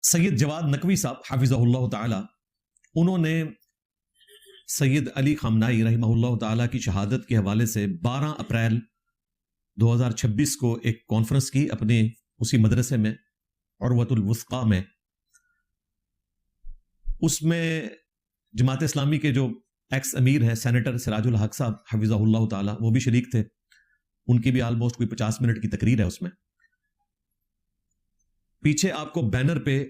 سید جواد نقوی صاحب حافظہ اللہ تعالی، انہوں نے سید علی خامنائی رحمہ اللہ تعالی کی شہادت کے حوالے سے 12 اپریل 2026 کو ایک کانفرنس کی اپنے اسی مدرسے میں عروۃ الوثقی میں. اس میں جماعت اسلامی کے جو ایکس امیر ہیں سینیٹر سراج الحق صاحب حفظہ اللہ تعالی، وہ بھی شریک تھے. ان کی بھی آلموسٹ کوئی 50 منٹ کی تقریر ہے. اس میں پیچھے آپ کو بینر پہ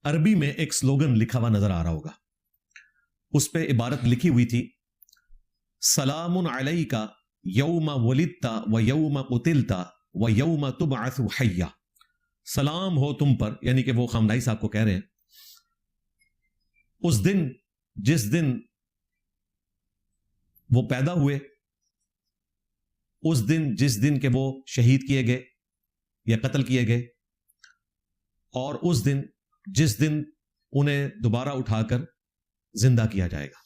عربی میں ایک سلوگن لکھا ہوا نظر آ رہا ہوگا. اس پہ عبارت لکھی ہوئی تھی: سلام علیک یوم ولدت و یوم قتلت و یوم تبعث حیا. سلام ہو تم پر، یعنی کہ وہ خامنائی صاحب کو کہہ رہے ہیں اس دن جس دن وہ پیدا ہوئے، اس دن جس دن کہ وہ شہید کیے گئے یا قتل کیے گئے، اور اس دن جس دن انہیں دوبارہ اٹھا کر زندہ کیا جائے گا.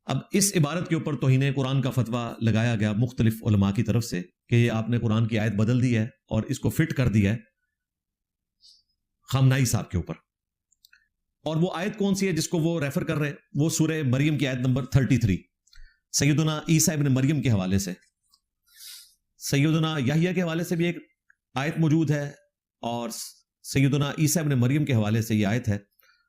اب اس عبارت کے اوپر توہین قرآن کا فتویٰ لگایا گیا مختلف علماء کی طرف سے کہ یہ آپ نے قرآن کی آیت بدل دی ہے اور اس کو فٹ کر دیا ہے خامنائی صاحب کے اوپر. اور وہ آیت کون سی ہے جس کو وہ ریفر کر رہے ہیں؟ وہ سورہ مریم کی آیت نمبر 33، سیدنا عیسیٰ ابن مریم کے حوالے سے. سیدنا یحییٰ کے حوالے سے بھی ایک آیت موجود ہے، اور سیدنا عیسیٰ ابن مریم کے حوالے سے یہ آیت ہے: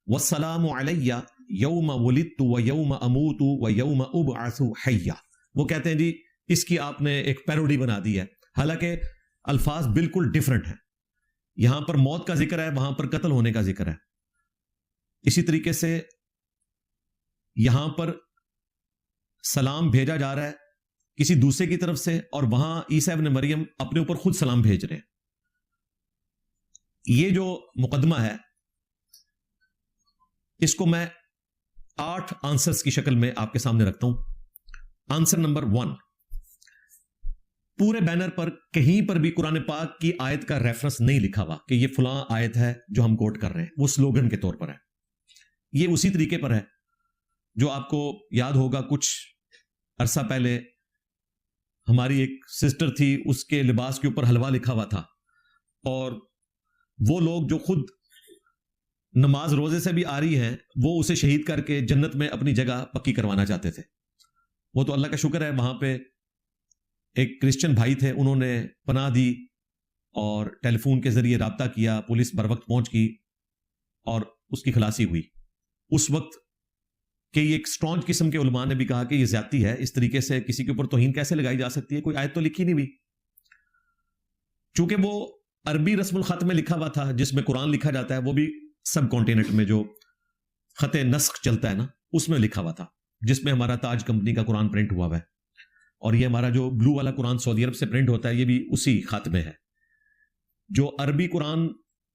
وَالسَّلَامُ عَلَيَّ یوم ولدت و یوم اموت و یوم ابعث حیا. وہ کہتے ہیں جی اس کی آپ نے ایک پیروڈی بنا دی ہے، حالانکہ الفاظ بالکل ڈیفرنٹ ہیں. یہاں پر موت کا ذکر ہے، وہاں پر قتل ہونے کا ذکر ہے. اسی طریقے سے یہاں پر سلام بھیجا جا رہا ہے کسی دوسرے کی طرف سے، اور وہاں عیسیٰ ابن مریم اپنے اوپر خود سلام بھیج رہے ہیں. یہ جو مقدمہ ہے اس کو میں 8 آنسرز کی شکل میں آپ کے سامنے رکھتا ہوں. آنسر نمبر 1: پورے بینر پر کہیں پر بھی قرآن پاک کی آیت کا ریفرنس نہیں لکھا ہوا کہ یہ فلاں آیت ہے جو ہم کوٹ کر رہے ہیں. وہ سلوگن کے طور پر ہے. یہ اسی طریقے پر ہے جو آپ کو یاد ہوگا کچھ عرصہ پہلے ہماری ایک سسٹر تھی، اس کے لباس کے اوپر حلوہ لکھا ہوا تھا، اور وہ لوگ جو خود نماز روزے سے بھی آ رہی ہیں وہ اسے شہید کر کے جنت میں اپنی جگہ پکی کروانا چاہتے تھے. وہ تو اللہ کا شکر ہے وہاں پہ ایک کرسچن بھائی تھے، انہوں نے پناہ دی اور ٹیلی فون کے ذریعے رابطہ کیا، پولیس بر وقت پہنچ گئی اور اس کی خلاصی ہوئی. اس وقت کہ یہ ایک اسٹرانگ قسم کے علماء نے بھی کہا کہ یہ زیادتی ہے، اس طریقے سے کسی کے اوپر توہین کیسے لگائی جا سکتی ہے، کوئی آیت تو لکھی نہیں ہوئی. چونکہ وہ عربی رسم الخط میں لکھا ہوا تھا جس میں قرآن لکھا جاتا ہے، وہ بھی سب کانٹیننٹ میں جو خط نسخ چلتا ہے نا، اس میں لکھا ہوا تھا، جس میں ہمارا تاج کمپنی کا قرآن پرنٹ ہوا ہوا ہے. اور یہ ہمارا جو بلو والا قرآن سعودی عرب سے پرنٹ ہوتا ہے یہ بھی اسی خط میں ہے. جو عربی قرآن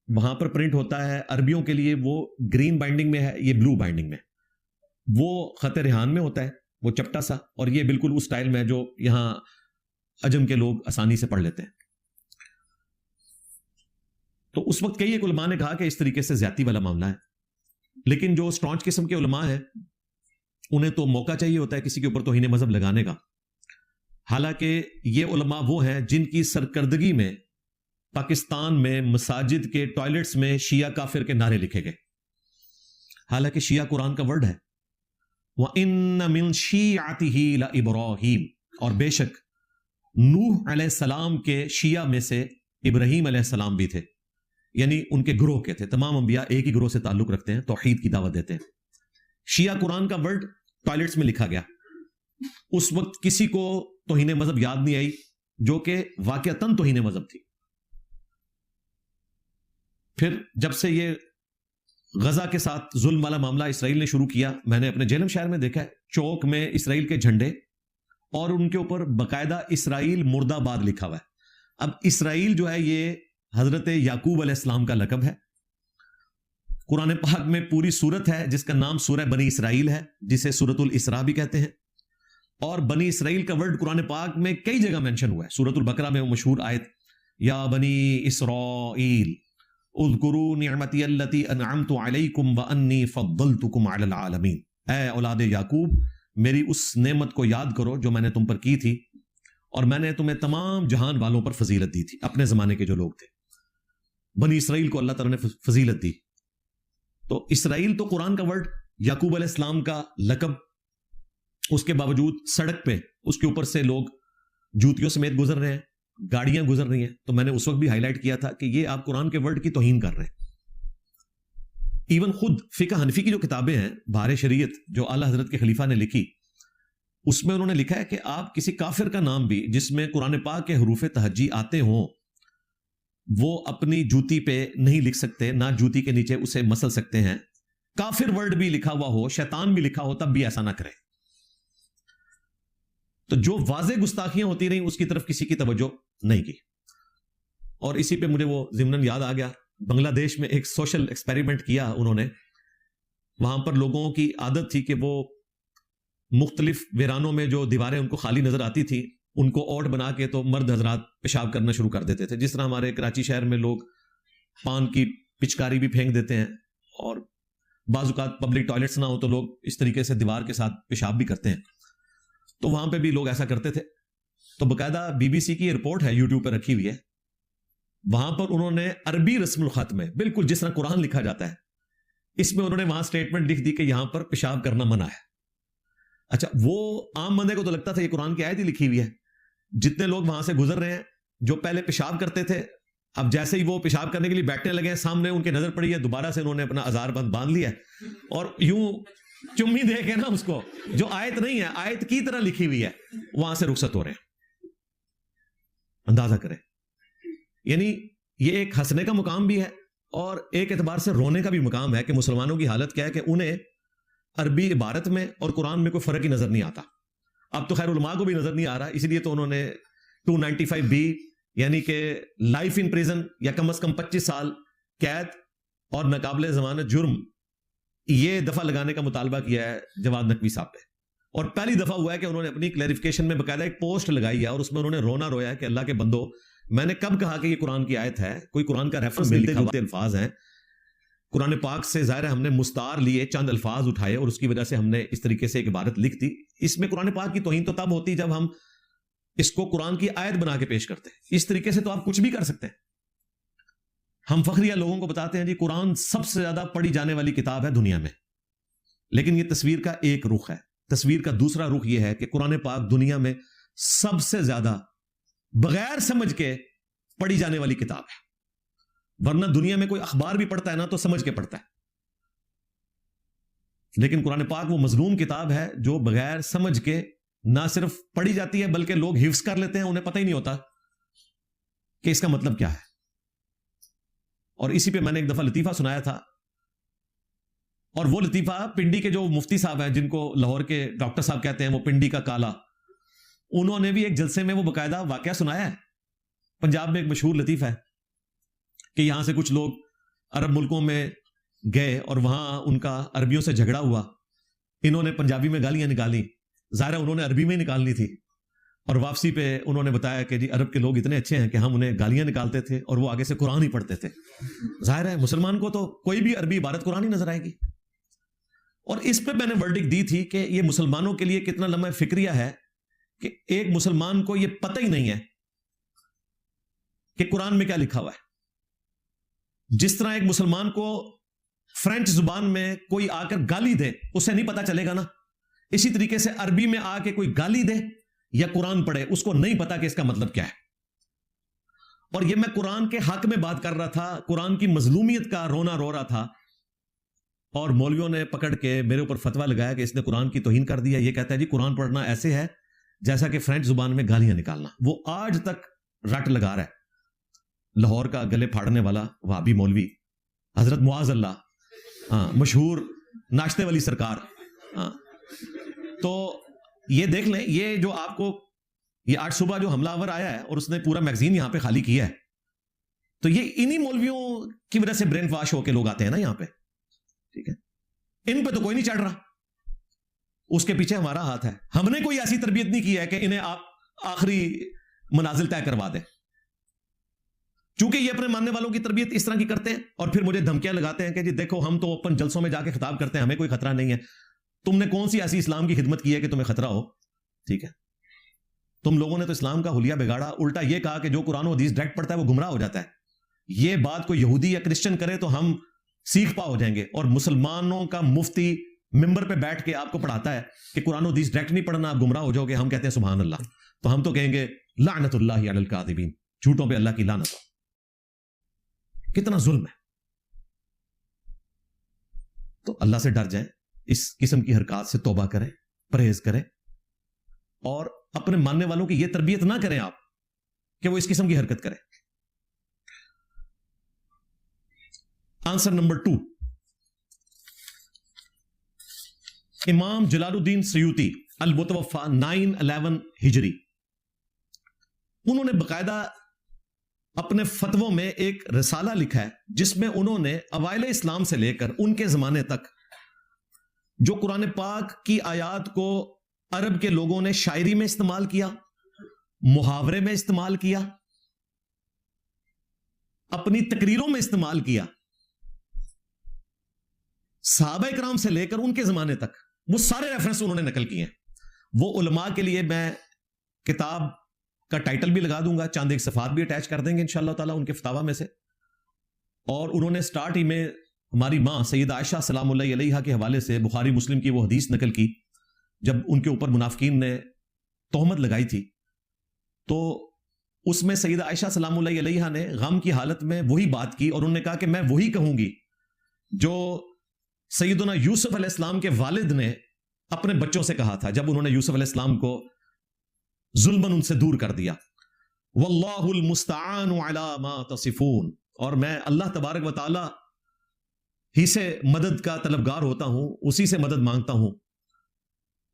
وہاں پر پرنٹ ہوتا ہے عربیوں کے لیے وہ گرین بائنڈنگ میں ہے، یہ بلو بائنڈنگ میں. وہ خط ریحان میں ہوتا ہے، وہ چپٹا سا، اور یہ بالکل اس سٹائل میں جو یہاں عجم کے لوگ آسانی سے پڑھ لیتے ہیں. تو اس وقت کئی ایک علماء نے کہا کہ اس طریقے سے زیادتی والا معاملہ ہے. لیکن جو اسٹرانچ قسم کے علماء ہیں انہیں تو موقع چاہیے ہوتا ہے کسی کے اوپر توہین مذہب لگانے کا. حالانکہ یہ علماء وہ ہیں جن کی سرکردگی میں پاکستان میں مساجد کے ٹوائلٹس میں شیعہ کافر کے نعرے لکھے گئے. حالانکہ شیعہ قرآن کا ورڈ ہے، وَإِنَّ مِن شِيعَتِهِ لَإِبْرَاهِيمَ، اور بے شک نوح علیہ السلام کے شیعہ میں سے ابراہیم علیہ السلام بھی تھے. یعنی ان کے گروہ کے تھے. تمام انبیاء ایک ہی گروہ سے تعلق رکھتے ہیں، توحید کی دعوت دیتے ہیں. شیعہ قرآن کا ورڈ ٹوائلٹس میں لکھا گیا. اس وقت کسی کو توہین مذہب یاد نہیں آئی، جو کہ واقعتاً توہین مذہب تھی. پھر جب سے یہ غزہ کے ساتھ ظلم والا معاملہ اسرائیل نے شروع کیا، میں نے اپنے جیلم شہر میں دیکھا ہے چوک میں اسرائیل کے جھنڈے اور ان کے اوپر باقاعدہ اسرائیل مرد آباد لکھا ہوا ہے. اب اسرائیل جو ہے یہ حضرت یعقوب علیہ السلام کا لقب ہے. قرآن پاک میں پوری سورت ہے جس کا نام سورہ بنی اسرائیل ہے، جسے سورۃ الاسراء بھی کہتے ہیں. اور بنی اسرائیل کا ورڈ قرآن پاک میں کئی جگہ مینشن ہوا ہے. سورۃ البقرہ میں وہ مشہور آیت یا بنی اسرائیل اذکروا نعمتی التی انعمت علیکم وانی فضلتکم علی العالمین. اے اولاد یعقوب میری اس نعمت کو یاد کرو جو میں نے تم پر کی تھی، اور میں نے تمہیں تمام جہان والوں پر فضیلت دی تھی، اپنے زمانے کے جو لوگ تھے. بنی اسرائیل کو اللہ تعالیٰ نے فضیلت دی. تو اسرائیل تو قرآن کا ورڈ، یعقوب علیہ السلام کا لقب، اس کے باوجود سڑک پہ اس کے اوپر سے لوگ جوتیوں سمیت گزر رہے ہیں، گاڑیاں گزر رہی ہیں. تو میں نے اس وقت بھی ہائی لائٹ کیا تھا کہ یہ آپ قرآن کے ورڈ کی توہین کر رہے ہیں. ایون خود فقہ حنفی کی جو کتابیں ہیں، بہار شریعت جو اعلیٰ حضرت کے خلیفہ نے لکھی، اس میں انہوں نے لکھا ہے کہ آپ کسی کافر کا نام بھی جس میں قرآن پاک کے حروف تہجی آتے ہوں، وہ اپنی جوتی پہ نہیں لکھ سکتے، نہ جوتی کے نیچے اسے مسل سکتے ہیں. کافر ورڈ بھی لکھا ہوا ہو، شیطان بھی لکھا ہو، تب بھی ایسا نہ کرے. تو جو واضح گستاخیاں ہوتی رہیں اس کی طرف کسی کی توجہ نہیں کی. اور اسی پہ مجھے وہ ضمناً یاد آ گیا، بنگلہ دیش میں ایک سوشل ایکسپیریمنٹ کیا انہوں نے. وہاں پر لوگوں کی عادت تھی کہ وہ مختلف ویرانوں میں جو دیواریں ان کو خالی نظر آتی تھی ان کو اوٹ بنا کے تو مرد حضرات پیشاب کرنا شروع کر دیتے تھے. جس طرح ہمارے کراچی شہر میں لوگ پان کی پچکاری بھی پھینک دیتے ہیں، اور بعض اوقات پبلک ٹوائلٹس نہ ہو تو لوگ اس طریقے سے دیوار کے ساتھ پیشاب بھی کرتے ہیں. تو وہاں پہ بھی لوگ ایسا کرتے تھے. تو باقاعدہ بی بی سی کی رپورٹ ہے، یوٹیوب پہ رکھی ہوئی ہے. وہاں پر انہوں نے عربی رسم الخط میں بالکل جس طرح قرآن لکھا جاتا ہے، اس میں انہوں نے وہاں سٹیٹمنٹ لکھ دی کہ یہاں پر پیشاب کرنا منع ہے. اچھا، وہ عام بندے کو تو لگتا تھا یہ قرآن کی آیت ہی لکھی ہوئی ہے. جتنے لوگ وہاں سے گزر رہے ہیں جو پہلے پیشاب کرتے تھے، اب جیسے ہی وہ پیشاب کرنے کے لیے بیٹھنے لگے ہیں، سامنے ان کے نظر پڑی ہے، دوبارہ سے انہوں نے اپنا ازار بند باندھ لیا اور یوں چمی دے کے نا اس کو، جو آیت نہیں ہے آیت کی طرح لکھی ہوئی ہے، وہاں سے رخصت ہو رہے ہیں. اندازہ کریں، یعنی یہ ایک ہنسنے کا مقام بھی ہے اور ایک اعتبار سے رونے کا بھی مقام ہے کہ مسلمانوں کی حالت کیا ہے کہ انہیں عربی عبارت میں اور قرآن میں کوئی فرق ہی نظر نہیں آتا. اب تو خیر علماء کو بھی نظر نہیں آ رہا، اس لیے تو انہوں نے 295B یعنی کہ لائف ان پریزن یا کم از کم 25 سال قید اور ناقابل ضمانت جرم، یہ دفعہ لگانے کا مطالبہ کیا ہے جواد نقوی صاحب پہ. اور پہلی دفعہ ہوا ہے کہ انہوں نے اپنی کلیریفیکیشن میں باقاعدہ ایک پوسٹ لگائی ہے اور اس میں انہوں نے رونا رویا ہے کہ اللہ کے بندو، میں نے کب کہا کہ یہ قرآن کی آیت ہے؟ کوئی قرآن کا ریفرنس ملتے جلتے الفاظ ہیں قرآن پاک سے، ظاہر ہے ہم نے مستعار لیے، چند الفاظ اٹھائے اور اس کی وجہ سے ہم نے اس طریقے سے ایک عبارت لکھ دی. اس میں قرآن پاک کی توہین تو تب ہوتی جب ہم اس کو قرآن کی آیت بنا کے پیش کرتے ہیں. اس طریقے سے تو آپ کچھ بھی کر سکتے ہیں. ہم فخریہ لوگوں کو بتاتے ہیں جی قرآن سب سے زیادہ پڑھی جانے والی کتاب ہے دنیا میں، لیکن یہ تصویر کا ایک رخ ہے. تصویر کا دوسرا رخ یہ ہے کہ قرآن پاک دنیا میں سب سے زیادہ بغیر سمجھ کے پڑھی جانے والی کتاب ہے. ورنہ دنیا میں کوئی اخبار بھی پڑھتا ہے نا تو سمجھ کے پڑھتا ہے، لیکن قرآن پاک وہ مظلوم کتاب ہے جو بغیر سمجھ کے نہ صرف پڑھی جاتی ہے بلکہ لوگ حفظ کر لیتے ہیں، انہیں پتہ ہی نہیں ہوتا کہ اس کا مطلب کیا ہے. اور اسی پہ میں نے ایک دفعہ لطیفہ سنایا تھا، اور وہ لطیفہ پنڈی کے جو مفتی صاحب ہیں جن کو لاہور کے ڈاکٹر صاحب کہتے ہیں، وہ پنڈی کا کالا، انہوں نے بھی ایک جلسے میں وہ باقاعدہ واقعہ سنایا ہے. پنجاب میں ایک مشہور لطیفہ ہے کہ یہاں سے کچھ لوگ عرب ملکوں میں گئے اور وہاں ان کا عربیوں سے جھگڑا ہوا. انہوں نے پنجابی میں گالیاں نکالی، ظاہر انہوں نے عربی میں نکالنی تھی، اور واپسی پہ انہوں نے بتایا کہ جی عرب کے لوگ اتنے اچھے ہیں کہ ہم انہیں گالیاں نکالتے تھے اور وہ آگے سے قرآن ہی پڑھتے تھے. ظاہر ہے مسلمان کو تو کوئی بھی عربی عبارت قرآن ہی نظر آئے گی. اور اس پہ میں نے ورڈک دی تھی کہ یہ مسلمانوں کے لیے کتنا لمحہ فکریہ ہے کہ ایک مسلمان کو یہ پتہ ہی نہیں ہے کہ قرآن میں کیا لکھا ہوا ہے. جس طرح ایک مسلمان کو فرینچ زبان میں کوئی آ کر گالی دے اسے نہیں پتا چلے گا نا، اسی طریقے سے عربی میں آ کے کوئی گالی دے یا قرآن پڑھے اس کو نہیں پتا کہ اس کا مطلب کیا ہے. اور یہ میں قرآن کے حق میں بات کر رہا تھا، قرآن کی مظلومیت کا رونا رو رہا تھا، اور مولویوں نے پکڑ کے میرے اوپر فتویٰ لگایا کہ اس نے قرآن کی توہین کر دیا. یہ کہتا ہے جی قرآن پڑھنا ایسے ہے جیسا کہ فرینچ زبان میں گالیاں نکالنا. وہ آج تک رٹ لگا رہا ہے. لاہور کا گلے پھاڑنے والا وہابی مولوی حضرت معاذ اللہ، مشہور ناشتے والی سرکار. تو یہ دیکھ لیں، یہ جو آپ کو یہ آج صبح جو حملہ آور آیا ہے اور اس نے پورا میگزین یہاں پہ خالی کیا ہے، تو یہ انہی مولویوں کی وجہ سے برین واش ہو کے لوگ آتے ہیں نا یہاں پہ. ٹھیک ہے، ان پہ تو کوئی نہیں چڑھ رہا، اس کے پیچھے ہمارا ہاتھ ہے. ہم نے کوئی ایسی تربیت نہیں کی ہے کہ انہیں آپ آخری منازل طے کروا دیں، چونکہ یہ اپنے ماننے والوں کی تربیت اس طرح کی کرتے ہیں اور پھر مجھے دھمکیاں لگاتے ہیں کہ جی دیکھو ہم تو اوپن جلسوں میں جا کے خطاب کرتے ہیں، ہمیں کوئی خطرہ نہیں ہے. تم نے کون سی ایسی اسلام کی خدمت کی ہے کہ تمہیں خطرہ ہو؟ ٹھیک ہے، تم لوگوں نے تو اسلام کا حلیہ بگاڑا. الٹا یہ کہا کہ جو قرآن و حدیث ڈائریکٹ پڑھتا ہے وہ گمراہ ہو جاتا ہے. یہ بات کوئی یہودی یا کرسچن کرے تو ہم سیکھ پا ہو جائیں گے، اور مسلمانوں کا مفتی ممبر پہ بیٹھ کے آپ کو پڑھاتا ہے کہ قرآن و حدیث ڈائریکٹ نہیں پڑھنا، آپ گمراہ ہو جاؤ گے، ہم کہتے ہیں سبحان اللہ، تو ہم تو کہیں گے لعنت اللہ علی الکاذبین، جھوٹوں پہ اللہ کی لعنت ہو۔ کتنا ظلم ہے۔ تو اللہ سے ڈر جائیں، اس قسم کی حرکات سے توبہ کریں، پرہیز کریں، اور اپنے ماننے والوں کی یہ تربیت نہ کریں آپ کہ وہ اس قسم کی حرکت کریں۔ آنسر نمبر 2، امام جلال الدین سیوطی المتوفا 911 ہجری، انہوں نے باقاعدہ اپنے فتووں میں ایک رسالہ لکھا ہے جس میں انہوں نے اوائل اسلام سے لے کر ان کے زمانے تک جو قرآن پاک کی آیات کو عرب کے لوگوں نے شاعری میں استعمال کیا، محاورے میں استعمال کیا، اپنی تقریروں میں استعمال کیا، صحابہ کرام سے لے کر ان کے زمانے تک وہ سارے ریفرنس انہوں نے نقل کیے ہیں۔ وہ علماء کے لیے میں کتاب کا ٹائٹل بھی لگا دوں گا، چاند ایک صفحات بھی اٹیچ کر دیں گے انشاءاللہ تعالیٰ ان کے فتاوی میں سے۔ اور انہوں نے سٹارٹ ہی میں ہماری ماں سیدہ عائشہ سلام اللہ علیہا کے حوالے سے بخاری مسلم کی وہ حدیث نقل کی جب ان کے اوپر منافقین نے تہمت لگائی تھی، تو اس میں سیدہ عائشہ سلام اللہ علیہا نے غم کی حالت میں وہی بات کی، اور انہوں نے کہا کہ میں وہی کہوں گی جو سیدنا یوسف علیہ السلام کے والد نے اپنے بچوں سے کہا تھا جب انہوں نے یوسف علیہ السلام کو ظلماً ان سے دور کر دیا، واللہ المستعان علی ما تصفون، اور میں اللہ تبارک و تعالی ہی سے مدد کا طلبگار ہوتا ہوں، اسی سے مدد مانگتا ہوں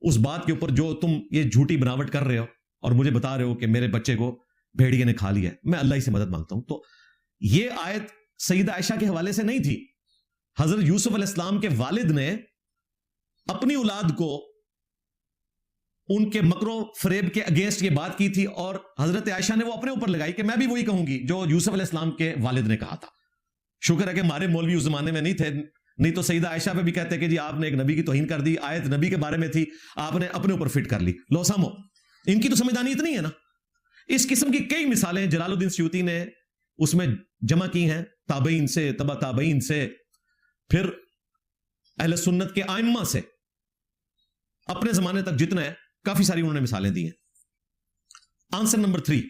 اس بات کے اوپر جو تم یہ جھوٹی بناوٹ کر رہے ہو اور مجھے بتا رہے ہو کہ میرے بچے کو بھیڑیے نے کھا لیا ہے، میں اللہ ہی سے مدد مانگتا ہوں۔ تو یہ آیت سیدہ عائشہ کے حوالے سے نہیں تھی، حضرت یوسف علیہ السلام کے والد نے اپنی اولاد کو ان کے مکر و فریب کے اگینسٹ یہ بات کی تھی، اور حضرت عائشہ نے وہ اپنے اوپر لگائی کہ میں بھی وہی کہوں گی جو یوسف علیہ السلام کے والد نے کہا تھا۔ شکر ہے کہ ہمارے مولوی اس زمانے میں نہیں تھے، نہیں تو سیدہ عائشہ پہ بھی کہتے کہ جی آپ نے ایک نبی کی توہین کر دی، آیت نبی کے بارے میں تھی، آپ نے اپنے اوپر فٹ کر لی، لو سامو۔ ان کی تو سمجھدانی اتنی ہے نا۔ اس قسم کی کئی مثالیں جلال الدین سیوطی نے اس میں جمع کی ہیں، تابعین سے، تبع تابعین سے، پھر اہل سنت کے ائمہ سے، اپنے زمانے تک جتنا ہے کافی ساری انہوں نے مثالیں دی ہیں۔ آنسر نمبر 3،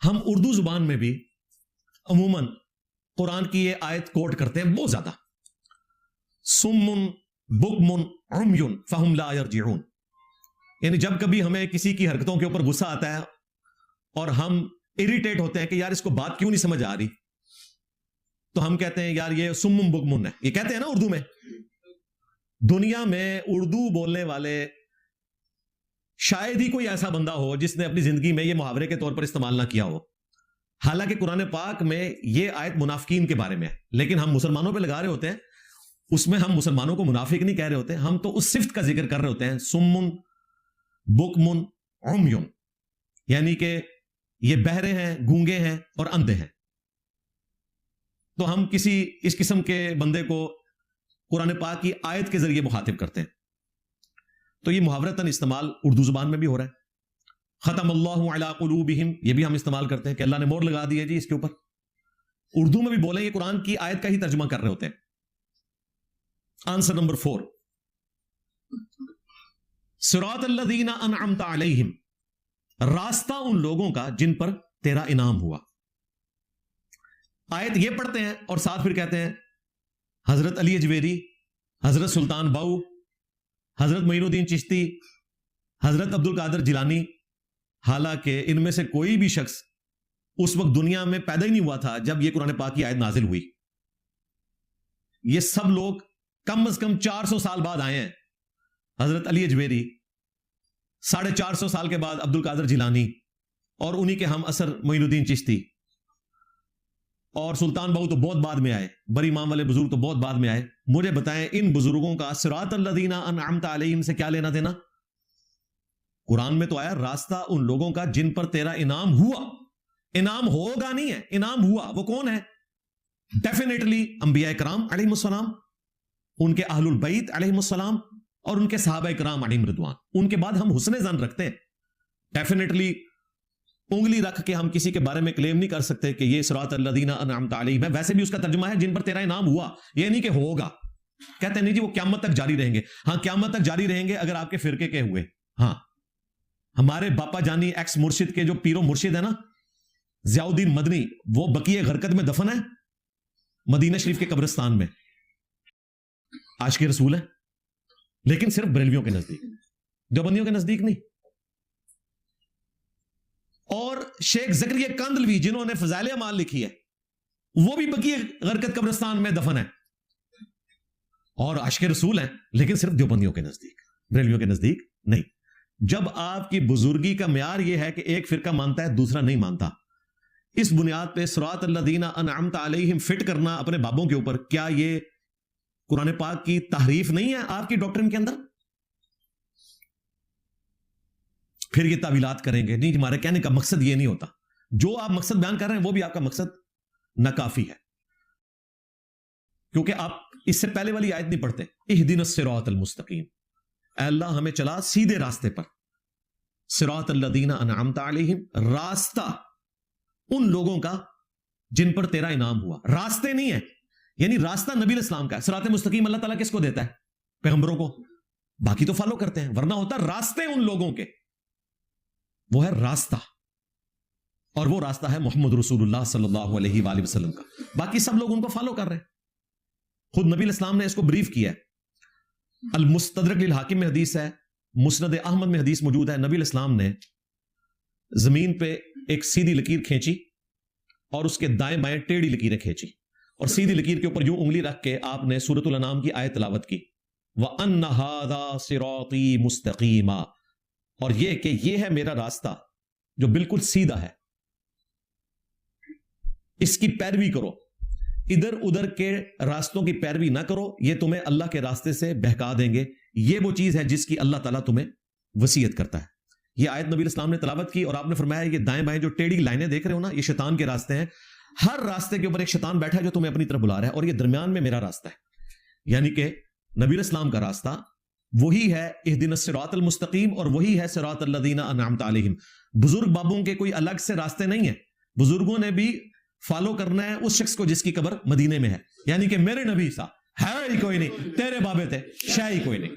ہم اردو زبان میں بھی عموماً قرآن کی یہ آیت کوٹ کرتے ہیں بہت زیادہ، سم بکم عمی فہم لا یرجعون، یعنی جب کبھی ہمیں کسی کی حرکتوں کے اوپر غصہ آتا ہے اور ہم اریٹیٹ ہوتے ہیں کہ یار اس کو بات کیوں نہیں سمجھ آ رہی، تو ہم کہتے ہیں یار یہ سم بکم ہے، یہ کہتے ہیں نا اردو میں۔ دنیا میں اردو بولنے والے شاید ہی کوئی ایسا بندہ ہو جس نے اپنی زندگی میں یہ محاورے کے طور پر استعمال نہ کیا ہو، حالانکہ قرآن پاک میں یہ آیت منافقین کے بارے میں ہے، لیکن ہم مسلمانوں پہ لگا رہے ہوتے ہیں، اس میں ہم مسلمانوں کو منافق نہیں کہہ رہے ہوتے، ہم تو اس صفت کا ذکر کر رہے ہوتے ہیں، سمن بکمن عمیون، یعنی کہ یہ بہرے ہیں، گونگے ہیں اور اندھے ہیں۔ تو ہم کسی اس قسم کے بندے کو قرآن پاک کی آیت کے ذریعے مخاطب کرتے ہیں، تو یہ محاورتاً استعمال اردو زبان میں بھی ہو رہا ہے۔ ختم اللہ علی قلوبہم، یہ بھی ہم استعمال کرتے ہیں کہ اللہ نے مور لگا دی ہے جی اس کے اوپر، اردو میں بھی بولیں یہ قرآن کی آیت کا ہی ترجمہ کر رہے ہوتے ہیں۔ آنسر نمبر 4، صراط الذین انعمت علیہم، راستہ ان لوگوں کا جن پر تیرا انعام ہوا۔ آیت یہ پڑھتے ہیں اور ساتھ پھر کہتے ہیں حضرت علی اجویری، حضرت سلطان باؤ، حضرت معین الدین چشتی، حضرت عبد القادر جیلانی، حالانکہ ان میں سے کوئی بھی شخص اس وقت دنیا میں پیدا ہی نہیں ہوا تھا جب یہ قرآن پاک کی آیت نازل ہوئی۔ یہ سب لوگ کم از کم 400 سال بعد آئے ہیں، حضرت علی اجویری 450 سال کے بعد عبد القادر جیلانی، اور انہی کے ہم اثر معین الدین چشتی، اور سلطان باؤ تو بہت بعد میں آئے، بڑی امام والے بزرگ تو بہت بعد میں آئے۔ مجھے بتائیں ان بزرگوں کا صراط الذین انعمت علیہم سے کیا لینا دینا؟ قرآن میں تو آیا راستہ ان لوگوں کا جن پر تیرا انعام ہوا، انعام ہوگا نہیں ہے، انعام ہوا۔ وہ کون ہے؟ ڈیفینیٹلی انبیاء کرام علیہم السلام، ان کے اہل البیت علیہم السلام، اور ان کے صحابہ کرام علیہم رضوان، ان کے بعد ہم حسن ظن رکھتے ہیں۔ ڈیفینیٹلی انگلی رکھ کے ہم کسی کے بارے میں کلیم نہیں کر سکتے کہ یہ صراط الذین انعمت علیہم ہے. ویسے بھی اس کا ترجمہ ہے جن پر تیرا انعام ہوا, یہ نہیں کہ ہوگا. کہتے نہیں جی وہ قیامت تک جاری رہیں گے. ہاں قیامت تک جاری رہیں گے اگر آپ کے فرقے کے ہوئے. ہاں ہمارے باپا جانی ایکس مرشد کے جو پیرو مرشد ہے نا, ضیاء الدین مدنی, وہ بقیع غرقد میں دفن ہے مدینہ شریف کے قبرستان میں. عاشق رسول ہے, لیکن صرف بریلویوں کے نزدیک, دیوبندیوں کے نزدیک نہیں. اور شیخ زکریا کاندلوی جنہوں نے فضائل اعمال لکھی ہے, وہ بھی بقیع غرقد قبرستان میں دفن ہے اور عاشق رسول ہیں, لیکن صرف دیوبندیوں کے نزدیک, بریلویوں کے نزدیک نہیں. جب آپ کی بزرگی کا معیار یہ ہے کہ ایک فرقہ مانتا ہے دوسرا نہیں مانتا, اس بنیاد پہ صراط الذین انعمت علیہم فٹ کرنا اپنے بابوں کے اوپر, کیا یہ قرآن پاک کی تحریف نہیں ہے آپ کی ڈاکٹرن کے اندر؟ پھر یہ تعویلات کریں گے نہیں ہمارے کہنے کا مقصد یہ نہیں ہوتا. جو آپ مقصد بیان کر رہے ہیں وہ بھی آپ کا مقصد ناکافی ہے, کیونکہ آپ اس سے پہلے والی آیت نہیں پڑھتے, اہدنا الصراط المستقیم, اے اللہ ہمیں چلا سیدھے راستے پر. صراط الذین انعمت علیہم, راستہ ان لوگوں کا جن پر تیرا انعام ہوا. راستے نہیں ہے, یعنی راستہ نبی علیہ السلام کا ہے. صراط مستقیم اللہ تعالیٰ کس کو دیتا ہے؟ پیغمبروں کو, باقی تو فالو کرتے ہیں, ورنہ ہوتا راستے ان لوگوں کے, وہ ہے راستہ, اور وہ راستہ ہے محمد رسول اللہ صلی اللہ علیہ وآلہ وسلم کا. باقی سب لوگ ان کو فالو کر رہے ہیں. خود نبی علیہ السلام نے اس کو بریف کیا ہے. المستدرک للحاکم میں حدیث ہے, مسند احمد میں حدیث موجود ہے. نبی علیہ السلام نے زمین پہ ایک سیدھی لکیر کھینچی اور اس کے دائیں بائیں ٹیڑھی لکیریں کھینچی, اور سیدھی لکیر کے اوپر یوں انگلی رکھ کے آپ نے سورۃ الانعام کی آیت تلاوت کی, وَأَنَّ هَذَا صِرَاطِي مُسْتَقِيمًا, اور یہ کہ یہ ہے میرا راستہ جو بالکل سیدھا ہے, اس کی پیروی کرو, ادھر ادھر کے راستوں کی پیروی نہ کرو, یہ تمہیں اللہ کے راستے سے بہکا دیں گے. یہ وہ چیز ہے جس کی اللہ تعالیٰ تمہیں وصیت کرتا ہے. یہ آیت نبی علیہ السلام نے تلاوت کی, اور آپ نے فرمایا یہ دائیں بائیں جو ٹیڑھی لائنیں دیکھ رہے ہو نا, یہ شیطان کے راستے ہیں. ہر راستے کے اوپر ایک شیطان بیٹھا ہے جو تمہیں اپنی طرف بلا رہا ہے, اور یہ درمیان میں میرا راستہ ہے. یعنی کہ نبی علیہ السلام کا راستہ وہی ہے اہدنا الصراط المستقیم, اور وہی ہے صراط الذین انعمت علیہم. بزرگ بابوں کے کوئی الگ سے راستے نہیں ہیں, بزرگوں نے بھی فالو کرنا ہے اس شخص کو جس کی قبر مدینے میں ہے. یعنی کہ میرے نبی سا ہے ہی کوئی نہیں, تیرے بابے تھے شے ہی کوئی نہیں.